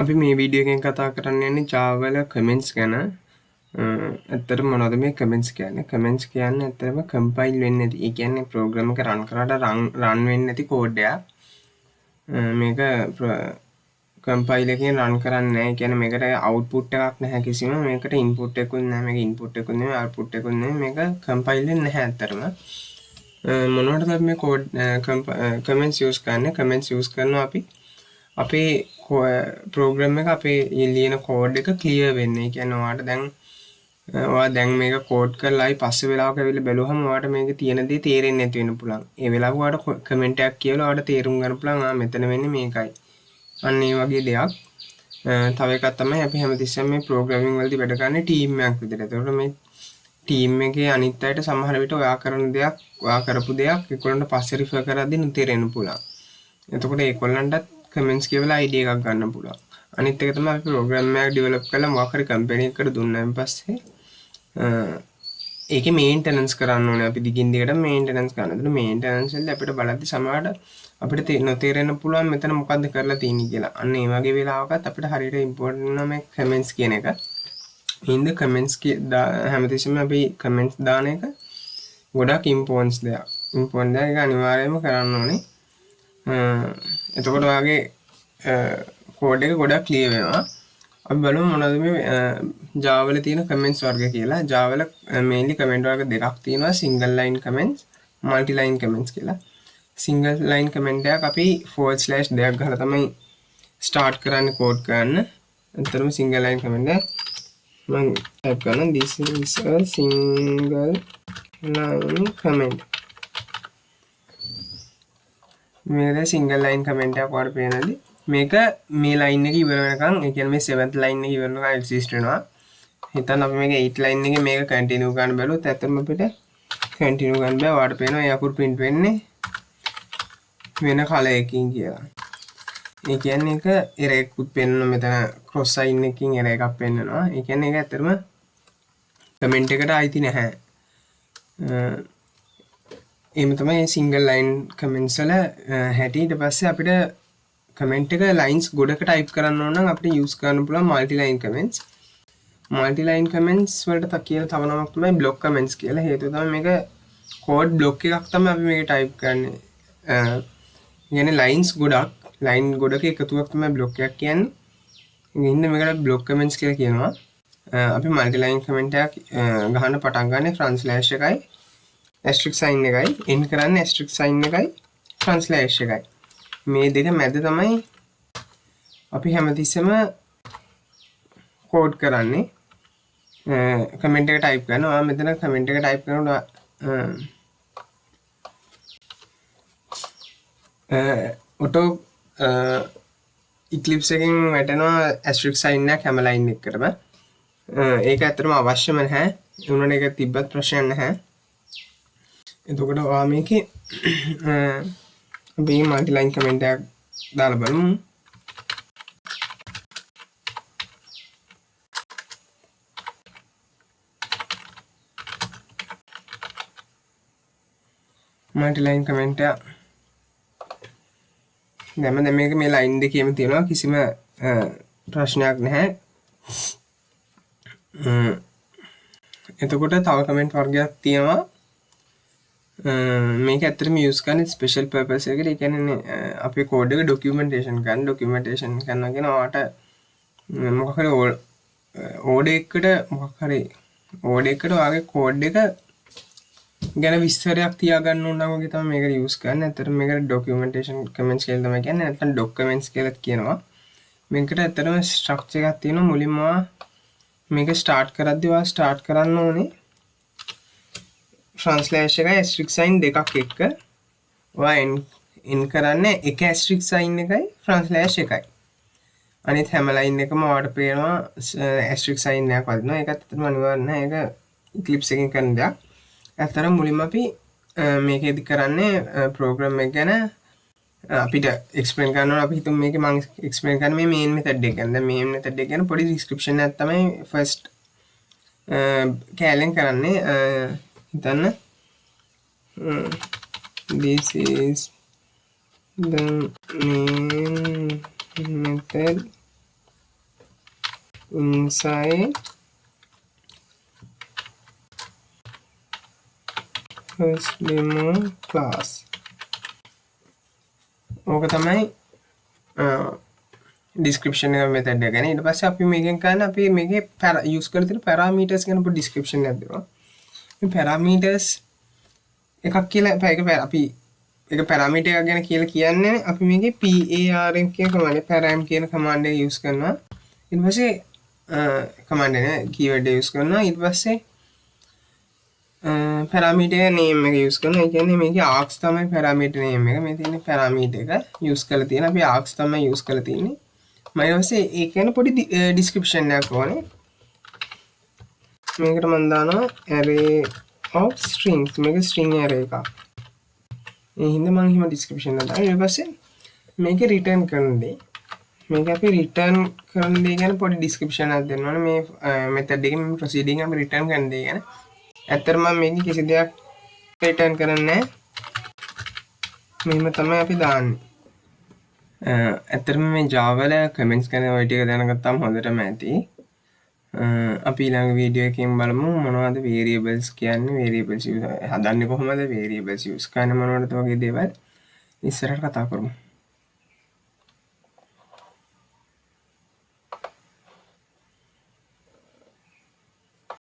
අපි මේ වීඩියෝ එකෙන් කතා කරන්න යන්නේ Java වල කමෙන්ට්ස් ගැන. ඇත්තටම මොනවද මේ කමෙන්ට්ස් කියන්නේ? කමෙන්ට්ස් කියන්නේ ඇත්තටම කම්පයිල් වෙන්නේ නැති. ඒ කියන්නේ ප්‍රෝග්‍රෑම් එක රන් කරාට රන් වෙන්නේ නැති කෝඩ් එකක්. මේක කම්පයිල් එකෙන් රන් කරන්නේ නැහැ. ඒ කියන්නේ මේකට අවුට්පුට් එකක් නැහැ කිසිම. මේකට ඉන්පුට් එකකුත් නැහැ. මේක ඉන්පුට් එකකුත් නෙමෙයි අවුට්පුට් එකකුත් නෙමෙයි. මේක කම්පයිල් වෙන්නේ නැහැ ඇත්තටම. මොනවටද අපි මේ කෝඩ් කමෙන්ට්ස් යූස් කරන්නේ? කමෙන්ට්ස් යූස් කරනවා අපි අපේ ප්‍රෝග්‍රෑම් එක අපේ ලියන කෝඩ් එක ක්ලියර් වෙන්නේ. ඒ කියන්නේ ඔයා දැන් මේක කෝඩ් කරලායි පස්සේ වෙලාවක ඇවිල්ලා බැලුවහම ඔයාට මේකේ තියෙන දේ තේරෙන්නේ නැති වෙන්න පුළුවන්. ඒ වෙලාව ඔයාට කමෙන්ට් එකක් කියලා ඔයාට තේරුම් ගන්න පුළුවන් මෙතන වෙන්නේ මේකයි. අන්න ඒ වගේ දෙයක්. තව එකක් තමයි අපි හැමතිස්සෙම මේ ප්‍රෝග්‍රෑමින් වලදී වැඩ කරන්නේ ටීම් එකක් විදිහට. ඒතකොට මේ ටීම් එකේ අනිත් අයට සමහර විට ඔයා කරන දෙයක් ඔයා කරපු දෙයක් ඒගොල්ලන්ට පස්සේ රිෆර් කරද්දී නොතේරෙන්න පුළුවන්. එතකොට ඒගොල්ලන්ටත් කමෙන්ට්ස් කියවලා අයිඩියා එකක් ගන්න පුළුවන්. අනිත් එක තමයි අපි ප්‍රෝග්‍රෑම් එකක් ඩෙවලොප් කරලා මොකක් හරි කම්පැනි එකකට දුන්නාන් පස්සේ ඒකේ මේන්ටනන්ස් කරන්න ඕනේ. අපි දිගින් දිගට මේන්ටනන්ස් කරන්න. ඒතර මේන්ටනන්ස් වලදී අපිට බලද්දි සමහරට අපිට නොතේරෙන්න පුළුවන් මෙතන මොකද්ද කරලා තියෙන්නේ කියලා. අන්න ඒ වගේ වෙලාවකත් අපිට හරියට ඉම්පෝර්ටන්ට් වෙනවා මේ කමෙන්ට්ස් කියන එක. ඉන්න කමෙන්ට්ස් හැමතිස්සෙම අපි කමෙන්ට්ස් දාන එක ගොඩක් ඉම්පෝර්ටන්ට්ස් දෙයක්. ඉම්පෝර්ටන්ට් දෙයක් අනිවාර්යයෙන්ම කරන්න ඕනේ. එතකොට ඔයාගේ කෝඩ් එක ගොඩක් ක්ලියර් වෙනවා. අපි බලමු මොනවද මේ Java වල තියෙන කමෙන්ට්ස් වර්ග කියලා. Java වල මේන්ලි කමෙන්ට් වර්ග දෙකක් තියෙනවා. Single line comments, multiline comments කියලා. සිංගල් ලයින් කමෙන්ට් එකක් අපි / දෙයක් ගහලා තමයි ස්ටාර්ට් කරන්නේ කෝඩ් කරන්න. අතරම සිංගල් ලයින් කමෙන්ට් එක මම ටයිප් කරනවා this is a single line comment. මේක සිංගල් ලයින් කමෙන්ට් එකක් වඩ පේනදී මේක මේ ලයින් එක ඉවර වෙනකන් ඒ කියන්නේ මේ 7th ලයින් එක ඉවර වෙනකන් එක්සිස්ට් වෙනවා. හිතන්න අපි මේක 8th ලයින් එකේ මේක කන්ටිනියු කරන්න බැලුවොත් ඇත්තටම අපිට කන්ටිනියු කරන්න බෑ. ඔයාලට පේනවා ඒ අකුරු print වෙන්නේ වෙන කලර් එකකින් කියලා. ඒ කියන්නේ ඒක එරර් එකකුත් පෙන්වන මෙතන cross sign එකකින් එරර් එකක් පෙන්වනවා. ඒ කියන්නේ ඒක ඇත්තටම කමෙන්ට් එකට අයිති නැහැ. එහෙම තමයි සිංගල් ලයින් කමෙන්ට්ස් වල හැටි. ඊට පස්සේ අපිට කමෙන්ට් එක ලයින්ස් ගොඩක ටයිප් කරන්න ඕන නම් අපිට යූස් කරන්න පුළුවන් multiline comments. multiline comments වලට කියලා තව නමක් තමයි block comments කියලා. හේතුව තමයි මේක කෝඩ් බ්ලොක් එකක් තමයි අපි මේක ටයිප් කරන්නේ. කියන්නේ ලයින්ස් ගොඩක් ලයින් ගොඩක එකතුවක් තමයි බ්ලොක් එකක් කියන්නේ. ඉතින් මේකට block comments කියලා කියනවා. අපි multiline comment එකක් ගහන්න පටන් ගන්න front slash එකයි asterisk sign එකයි end කරන්නේ asterisk sign එකයි front slash එකයි. මේ දෙක මැද තමයි අපි හැමතිස්සෙම කෝඩ් කරන්නේ. කමෙන්ට් එක ටයිප් කරනවා. මෙතන කමෙන්ට් එක ටයිප් කරනකොට ඔටෝ Eclipse එකෙන් වැටෙනවා asterisk sign එක හැම ලයින් එකකටම. ඒක ඇත්තටම අවශ්‍යම නැහැ. ඒ වුණාට ඒක තිබ්බත් ප්‍රශ්නයක් නැහැ. එතකොට ඔයා මේකේ අපි multiline comment එකක් දාලා බලමු. multiline comment එක දැන් මේක මේ ලයින් දෙකේම තියෙනවා කිසිම ප්‍රශ්නයක් නැහැ. එතකොට තව කමෙන්ට් වර්ගයක් තියෙනවා. මේක ඇත්තටම යූස් කරන්නේ ස්පෙෂල් පර්පස් එකකට. ඒ කියන්නේ අපේ කෝඩ් එක ඩොකියුමන්ටේෂන් කරනවා කියන ඔයාට මොකක් හරි ඕඩර් එකකට ඔයාගේ කෝඩ් එක ගැන විස්තරයක් තියාගන්න ඕන නම් වගේ තමයි මේකට යූස් කරන්නේ. ඇත්තටම මේකට ඩොකියුමන්ටේෂන් කමෙන්ට්ස් කියලා තමයි කියන්නේ. නැත්නම් ඩොක් කමෙන්ට්ස් කියලා කියනවා. මේකට ඇත්තටම ස්ට්‍රක්චර් එකක් තියෙනවා. මුලින්ම මේක ස්ටාර්ට් කරද්දී ඔයා ස්ටාර්ට් කරන්න ඕනේ front slash එකයි asterisk sign දෙකක් එක්ක. ඔයා end කරන්නේ එක asterisk sign එකයි front slash එකයි. අනිත් හැම ලයින් එකම ඔයාලට පේනවා asterisk sign එකක් වදිනවා. ඒකත් ඇත්තටම අනිවාර්ය නැහැ. ඒක Eclipse එකෙන් කරන දෙයක්. ඇත්තටම මුලින්ම අපි මේකෙදි කරන්නේ ප්‍රෝග්‍රෑම් එක ගැන අපිට එක්ස්ප්ලেইন කරනවා. අපි හිතමු මේකේ මම එක්ස්ප්ලেইন කරන්නේ මේ main method එක ගැන. දැන් main method එක ගැන පොඩි description එකක් තමයි first කැලෙන් කරන්නේ. හිතන්න this is the main method inside first demo class. ඕක තමයි description එක method එක ගැන. ඊට පස්සේ අපි මේකෙන් කරන්නේ අපි මේකේ use කරලා තියෙන parameters ගැන පොඩි description එකක් දෙනවා. මේ parameters එකක් කියලා අපි එක parameter එකක් ගැන කියලා කියන්නේ අපි මේකේ parm කියන command param කියන command එක use කරනවා. ඊට පස්සේ command එක keyword එක use කරනවා. ඊට පස්සේ parameter name එක use කරනවා. ඒ කියන්නේ මේකේ args තමයි parameter name එක. මේ තියෙන parameter එක use කරලා තියෙන අපි args තමයි use කරලා තියෙන්නේ. ඊට පස්සේ ඒක ගැන පොඩි description එකක් ඕනේ. මේකට මම දානවා array of strings. මේක string array එකක්. ඒ හින්දා මම එහෙම description එක දානවා. ඊට පස්සේ මේක return කරන දේ. මේක අපි return කරන දේ ගැන පොඩි description එකක් දෙන්න ඕනේ. මේ method එකේ මේ proceeding අපි return කරන දේ ගැන. ඇත්තටම මම මේකේ කිසි දෙයක් return කරන්නේ නැහැ. මෙහෙම තමයි අපි දාන්නේ. ඇත්තටම මේ Java වල comments ගැන ඔය ටික දැනගත්තාම හොඳටම ඇති. අපි ඊළඟ වීඩියෝ එකකින් බලමු මොනවද variables කියන්නේ, variables හදන්නේ කොහොමද, variables use කරන්නේ මොනවද වගේ දේවල් ඉස්සරහට කතා කරමු.